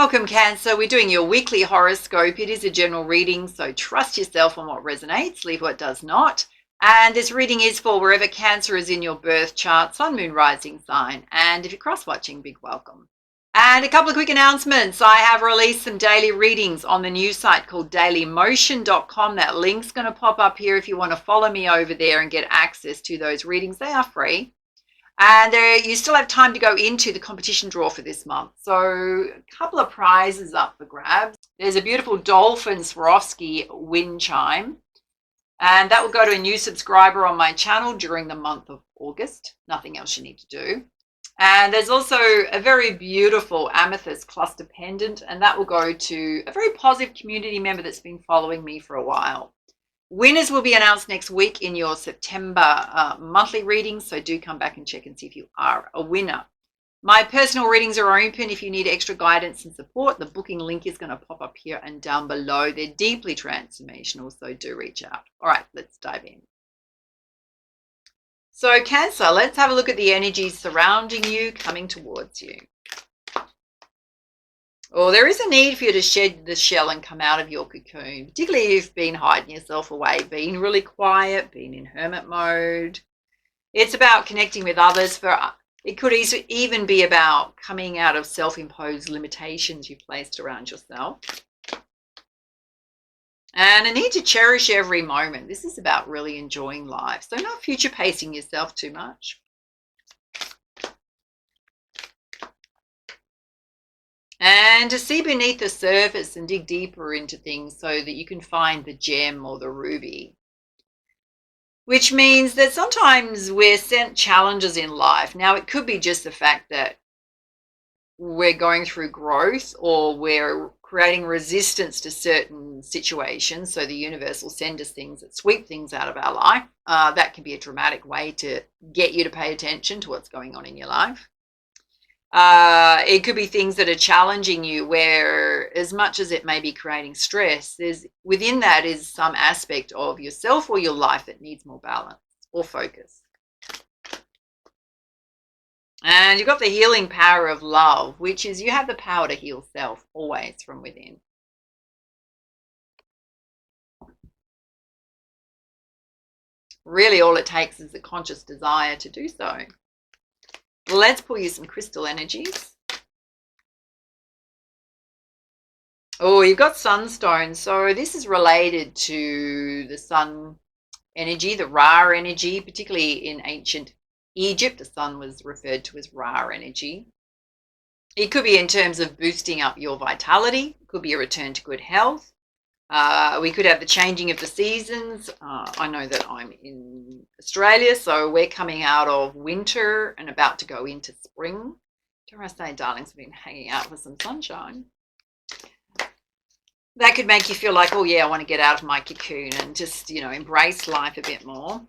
Welcome, Cancer. We're doing your weekly horoscope. It is a general reading, so trust yourself on what resonates, leave what does not. And this reading is for wherever Cancer is in your birth chart, sun, moon, rising sign. And if you're cross-watching, big welcome. And a couple of quick announcements. I have released some daily readings on the new site called dailymotion.com. That link's going to pop up here if you want to follow me over there and get access to those readings. They are free. And you still have time to go into the competition draw for this month. So a couple of prizes up for grabs. There's a beautiful Dolphin Swarovski wind chime. And that will go to a new subscriber on my channel during the month of August. Nothing else you need to do. And there's also a very beautiful amethyst cluster pendant. And that will go to a very positive community member that's been following me for a while. Winners will be announced next week in your September monthly readings, so do come back and check and see if you are a winner. My personal readings are open if you need extra guidance and support. The booking link is going to pop up here and down below. They're deeply transformational, so do reach out. All right, let's dive in. So Cancer, let's have a look at the energies surrounding you, coming towards you. Or there is a need for you to shed the shell and come out of your cocoon, particularly if you've been hiding yourself away, being really quiet, being in hermit mode. It's about connecting with others. It could even be about coming out of self-imposed limitations you've placed around yourself. And a need to cherish every moment. This is about really enjoying life. So not future pacing yourself too much. And to see beneath the surface and dig deeper into things so that you can find the gem or the ruby. Which means that sometimes we're sent challenges in life. Now, it could be just the fact that we're going through growth or we're creating resistance to certain situations. So the universe will send us things that sweep things out of our life. That can be a dramatic way to get you to pay attention to what's going on in your life. It could be things that are challenging you where as much as it may be creating stress, within that is some aspect of yourself or your life that needs more balance or focus. And you've got the healing power of love, which is you have the power to heal self always from within. Really all it takes is a conscious desire to do so. Let's pull you some crystal energies. Oh, you've got sunstone. So this is related to the sun energy, the Ra energy, particularly in ancient Egypt. The sun was referred to as Ra energy. It could be in terms of boosting up your vitality. It could be a return to good health. We could have the changing of the seasons. I know that I'm in Australia, so we're coming out of winter and about to go into spring. Dare I say, darlings, have been hanging out for some sunshine. That could make you feel like, oh yeah, I want to get out of my cocoon and just, embrace life a bit more.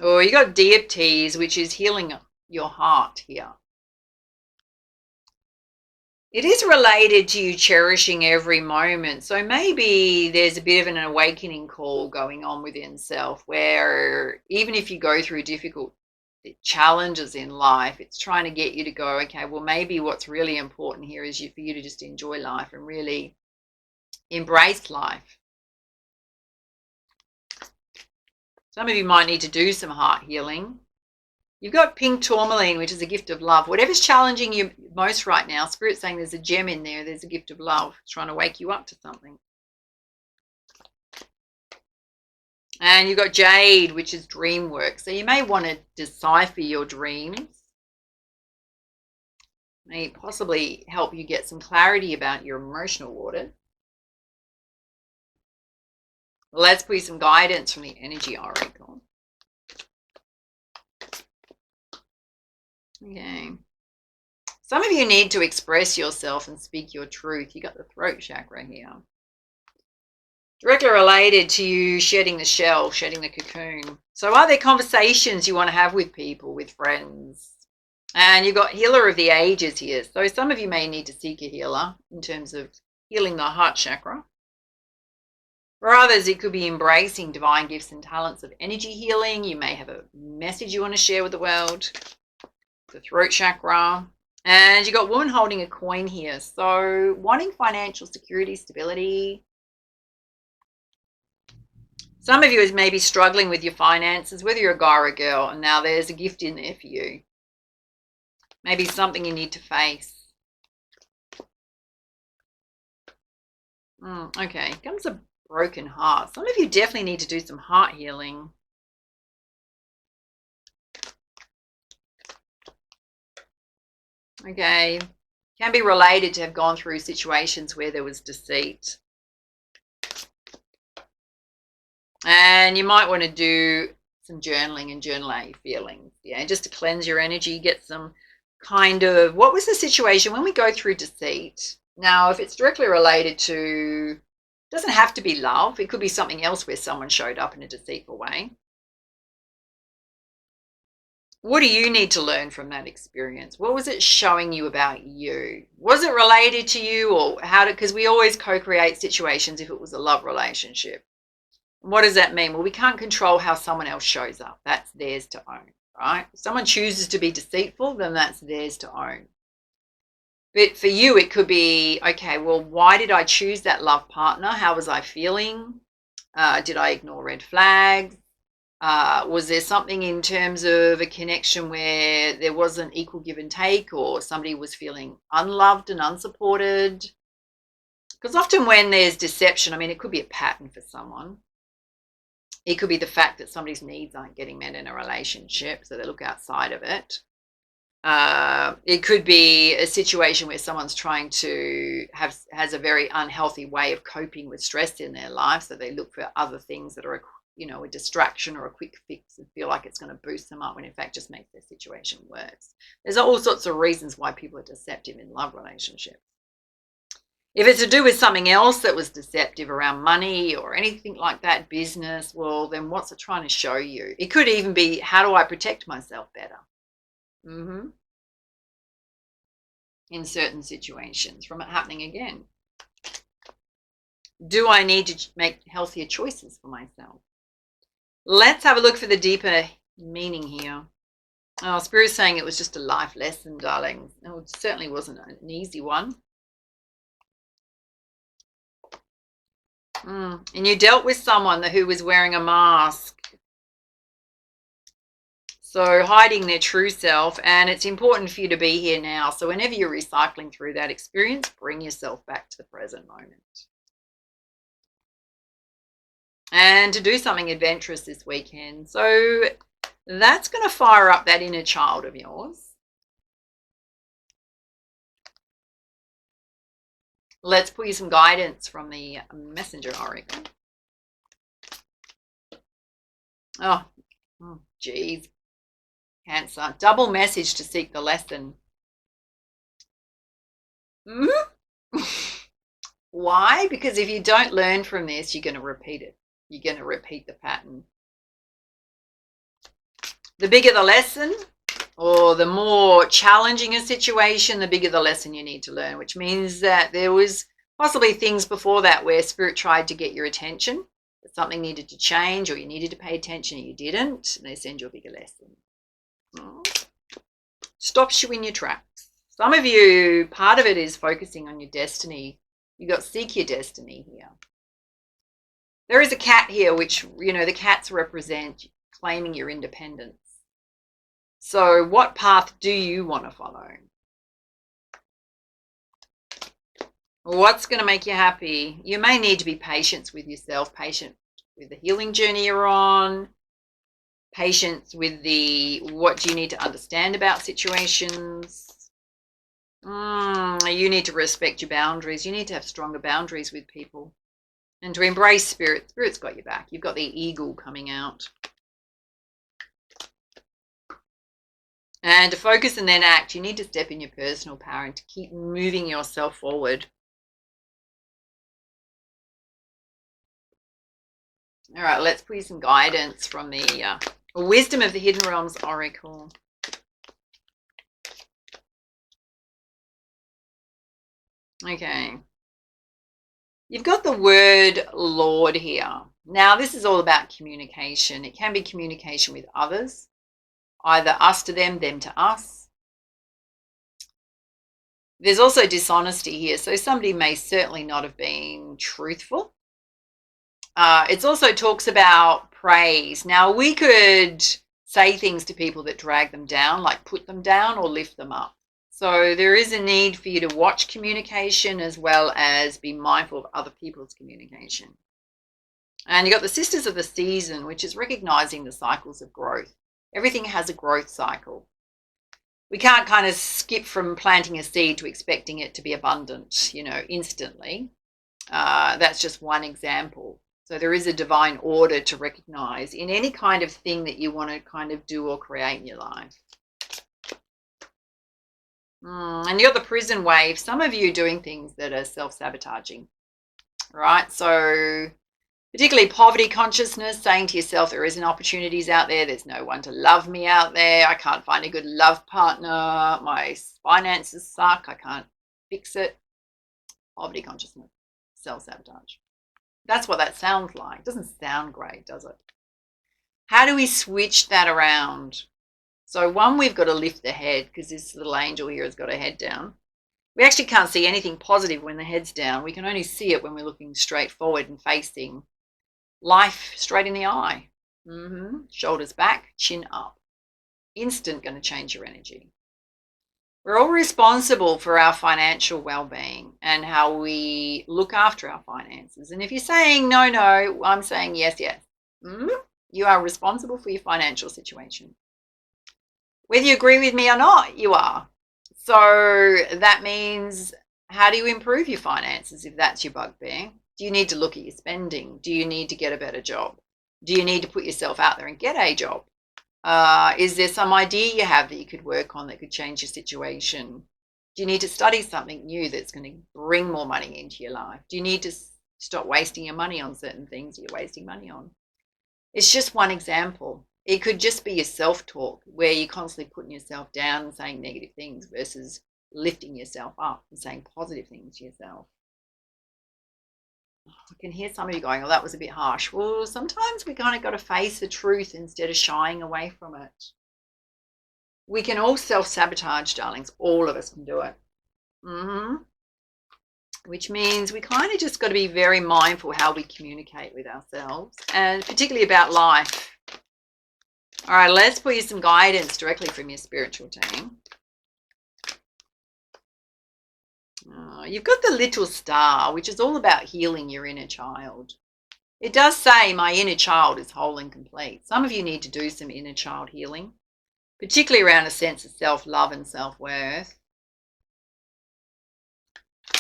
Or you got deities, which is healing your heart here. It is related to you cherishing every moment. So maybe there's a bit of an awakening call going on within self where even if you go through difficult challenges in life, it's trying to get you to go, okay, well, maybe what's really important here is for you to just enjoy life and really embrace life. Some of you might need to do some heart healing. You've got pink tourmaline, which is a gift of love. Whatever's challenging you most right now, Spirit's saying there's a gem in there. There's a gift of love. It's trying to wake you up to something. And you've got jade, which is dream work. So you may want to decipher your dreams. May possibly help you get some clarity about your emotional water. Let's put some guidance from the energy oracle. Okay. Some of you need to express yourself and speak your truth. You got the throat chakra here. Directly related to you shedding the shell, shedding the cocoon. So are there conversations you want to have with people, with friends? And you've got healer of the ages here. So some of you may need to seek a healer in terms of healing the heart chakra. For others, it could be embracing divine gifts and talents of energy healing. You may have a message you want to share with the world. the throat chakra. And you got woman holding a coin here. So wanting financial security, stability. Some of you is maybe struggling with your finances, whether you're a guy or a girl, and now there's a gift in there for you. Maybe something you need to face. Okay, comes a broken heart. Some of you definitely need to do some heart healing. Okay, can be related to have gone through situations where there was deceit. And you might want to do some journaling and journal out your feelings. Yeah, just to cleanse your energy, get some kind of, what was the situation when we go through deceit? Now, if it's directly related to, doesn't have to be love. It could be something else where someone showed up in a deceitful way. What do you need to learn from that experience? What was it showing you about you? Was it related to you, or how did, because we always co-create situations if it was a love relationship. What does that mean? Well, we can't control how someone else shows up. That's theirs to own, right? If someone chooses to be deceitful, then that's theirs to own. But for you, it could be, okay, well, why did I choose that love partner? How was I feeling? Did I ignore red flags? Was there something in terms of a connection where there wasn't equal give and take, or somebody was feeling unloved and unsupported? Because often when there's deception, I mean, it could be a pattern for someone. It could be the fact that somebody's needs aren't getting met in a relationship, so they look outside of it. It could be a situation where someone's trying to has a very unhealthy way of coping with stress in their life, so they look for other things that are, a distraction or a quick fix and feel like it's going to boost them up, when in fact just makes their situation worse. There's all sorts of reasons why people are deceptive in love relationships. If it's to do with something else that was deceptive around money or anything like that, business, well, then what's it trying to show you? It could even be, how do I protect myself better? In certain situations from it happening again. Do I need to make healthier choices for myself? Let's have a look for the deeper meaning here. Oh, Spirit's saying it was just a life lesson, darling. No, it certainly wasn't an easy one. And you dealt with someone who was wearing a mask. So hiding their true self, and it's important for you to be here now. So whenever you're recycling through that experience, bring yourself back to the present moment. And to do something adventurous this weekend. So that's going to fire up that inner child of yours. Let's pull you some guidance from the Messenger Oracle. Oh, geez. Cancer. Double message to seek the lesson. Why? Because if you don't learn from this, you're going to repeat it. You're going to repeat the pattern. The bigger the lesson, or the more challenging a situation, the bigger the lesson you need to learn, which means that there was possibly things before that where Spirit tried to get your attention, that something needed to change, or you needed to pay attention and you didn't, and they send you a bigger lesson. Stops you in your tracks. Some of you, part of it is focusing on your destiny. You've got seek your destiny here. There is a cat here, which, the cats represent claiming your independence. So what path do you want to follow? What's going to make you happy? You may need to be patient with yourself, patient with the healing journey you're on, patience with the what do you need to understand about situations. You need to respect your boundaries. You need to have stronger boundaries with people. And to embrace Spirit. Spirit's got your back. You've got the eagle coming out. And to focus and then act, you need to step in your personal power and to keep moving yourself forward. All right, let's put you some guidance from the Wisdom of the Hidden Realms Oracle. Okay. You've got the word Lord here. Now, this is all about communication. It can be communication with others, either us to them, them to us. There's also dishonesty here. So somebody may certainly not have been truthful. It also talks about praise. Now, we could say things to people that drag them down, like put them down or lift them up. So there is a need for you to watch communication as well as be mindful of other people's communication. And you've got the Sisters of the Season, which is recognizing the cycles of growth. Everything has a growth cycle. We can't kind of skip from planting a seed to expecting it to be abundant, instantly. That's just one example. So there is a divine order to recognize in any kind of thing that you want to kind of do or create in your life. And you got the prison wave. Some of you doing things that are self-sabotaging, right? So particularly poverty consciousness, saying to yourself, there isn't opportunities out there. There's no one to love me out there. I can't find a good love partner. My finances suck. I can't fix it. Poverty consciousness, self-sabotage. That's what that sounds like. It doesn't sound great, does it? How do we switch that around? So one, we've got to lift the head, because this little angel here has got her head down. We actually can't see anything positive when the head's down. We can only see it when we're looking straight forward and facing life straight in the eye. Shoulders back, chin up. Instant going to change your energy. We're all responsible for our financial well-being and how we look after our finances. And if you're saying no, I'm saying yes. You are responsible for your financial situation. Whether you agree with me or not, you are. So that means, how do you improve your finances if that's your bugbear? Do you need to look at your spending? Do you need to get a better job? Do you need to put yourself out there and get a job? Is there some idea you have that you could work on that could change your situation? Do you need to study something new that's going to bring more money into your life? Do you need to stop wasting your money on certain things that you're wasting money on? It's just one example. It could just be your self-talk, where you're constantly putting yourself down and saying negative things versus lifting yourself up and saying positive things to yourself. I can hear some of you going, oh, that was a bit harsh. Well, sometimes we kind of got to face the truth instead of shying away from it. We can all self-sabotage, darlings. All of us can do it. Which means we kind of just got to be very mindful how we communicate with ourselves, and particularly about life. All right, let's put you some guidance directly from your spiritual team. You've got the little star, which is all about healing your inner child. It does say my inner child is whole and complete. Some of you need to do some inner child healing, particularly around a sense of self-love and self-worth.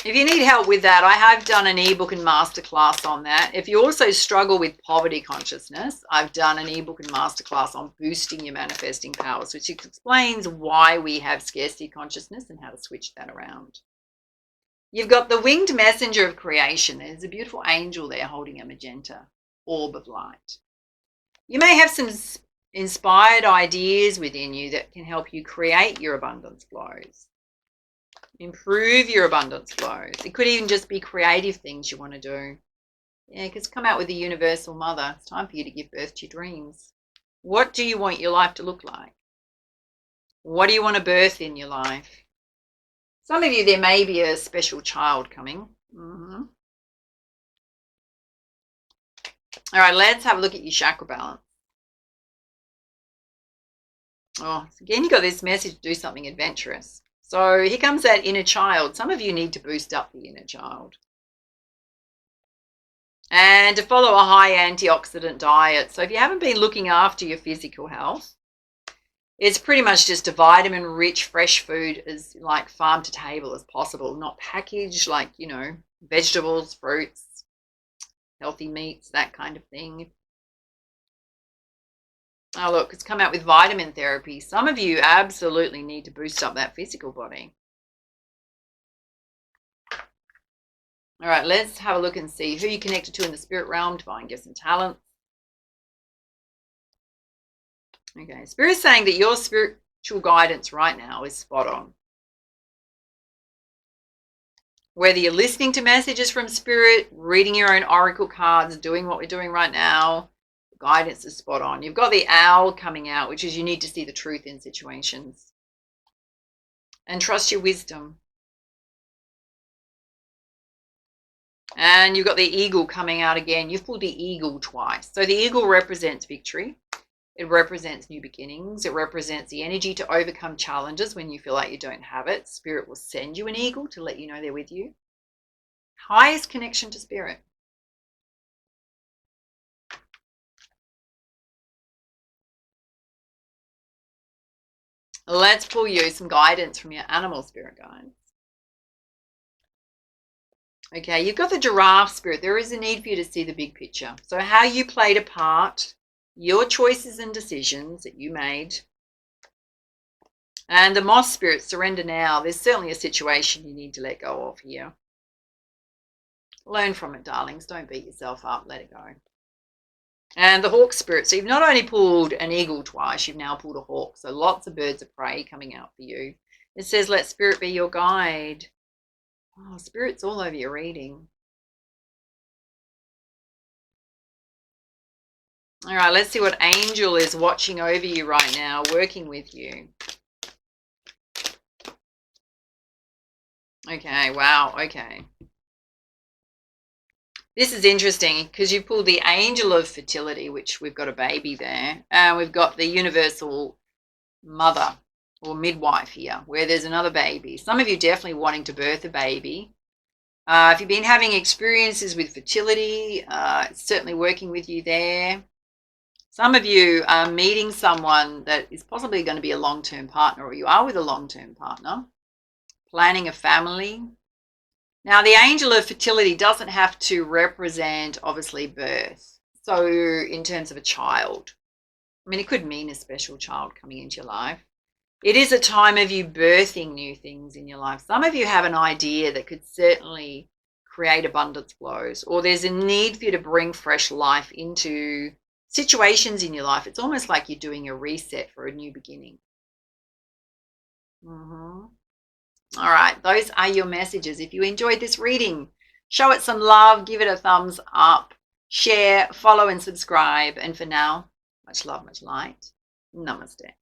If you need help with that, I have done an ebook and masterclass on that. If you also struggle with poverty consciousness, I've done an ebook and masterclass on boosting your manifesting powers, which explains why we have scarcity consciousness and how to switch that around. You've got the winged messenger of creation. There's a beautiful angel there holding a magenta orb of light. You may have some inspired ideas within you that can help you create your abundance flows. Improve your abundance flows. It could even just be creative things you want to do. Yeah, because come out with the universal mother. It's time for you to give birth to your dreams. What do you want your life to look like? What do you want to birth in your life? Some of you, there may be a special child coming. All right, let's have a look at your chakra balance. Oh, again, you got this message to do something adventurous. So here comes that inner child. Some of you need to boost up the inner child. And to follow a high antioxidant diet. So if you haven't been looking after your physical health, it's pretty much just a vitamin-rich, fresh food as like farm to table as possible, not packaged like, vegetables, fruits, healthy meats, that kind of thing. Oh, look, it's come out with vitamin therapy. Some of you absolutely need to boost up that physical body. All right, let's have a look and see who you're connected to in the spirit realm, divine gifts and talents. Okay, Spirit's saying that your spiritual guidance right now is spot on. Whether you're listening to messages from Spirit, reading your own oracle cards, doing what we're doing right now, guidance is spot on. You've got the owl coming out, which is you need to see the truth in situations. And trust your wisdom. And you've got the eagle coming out again. You've pulled the eagle twice. So the eagle represents victory. It represents new beginnings. It represents the energy to overcome challenges when you feel like you don't have it. Spirit will send you an eagle to let you know they're with you. Highest connection to spirit. Let's pull you some guidance from your animal spirit guides. Okay, you've got the giraffe spirit. There is a need for you to see the big picture. So how you played a part, your choices and decisions that you made. And the moth spirit, surrender now. There's certainly a situation you need to let go of here. Learn from it, darlings. Don't beat yourself up. Let it go. And the hawk spirit. So you've not only pulled an eagle twice, you've now pulled a hawk. So lots of birds of prey coming out for you. It says, let spirit be your guide. Oh, spirit's all over your reading. All right, let's see what angel is watching over you right now, working with you. Okay, wow, okay. This is interesting because you pulled the angel of fertility, which we've got a baby there, and we've got the universal mother or midwife here, where there's another baby. Some of you definitely wanting to birth a baby. If you've been having experiences with fertility, it's certainly working with you there. Some of you are meeting someone that is possibly going to be a long-term partner, or you are with a long-term partner, planning a family. Now, the angel of fertility doesn't have to represent, obviously, birth. So in terms of a child, I mean, it could mean a special child coming into your life. It is a time of you birthing new things in your life. Some of you have an idea that could certainly create abundance flows, or there's a need for you to bring fresh life into situations in your life. It's almost like you're doing a reset for a new beginning. All right, those are your messages. If you enjoyed this reading, show it some love, give it a thumbs up, share, follow, and subscribe. And for now, much love, much light. Namaste.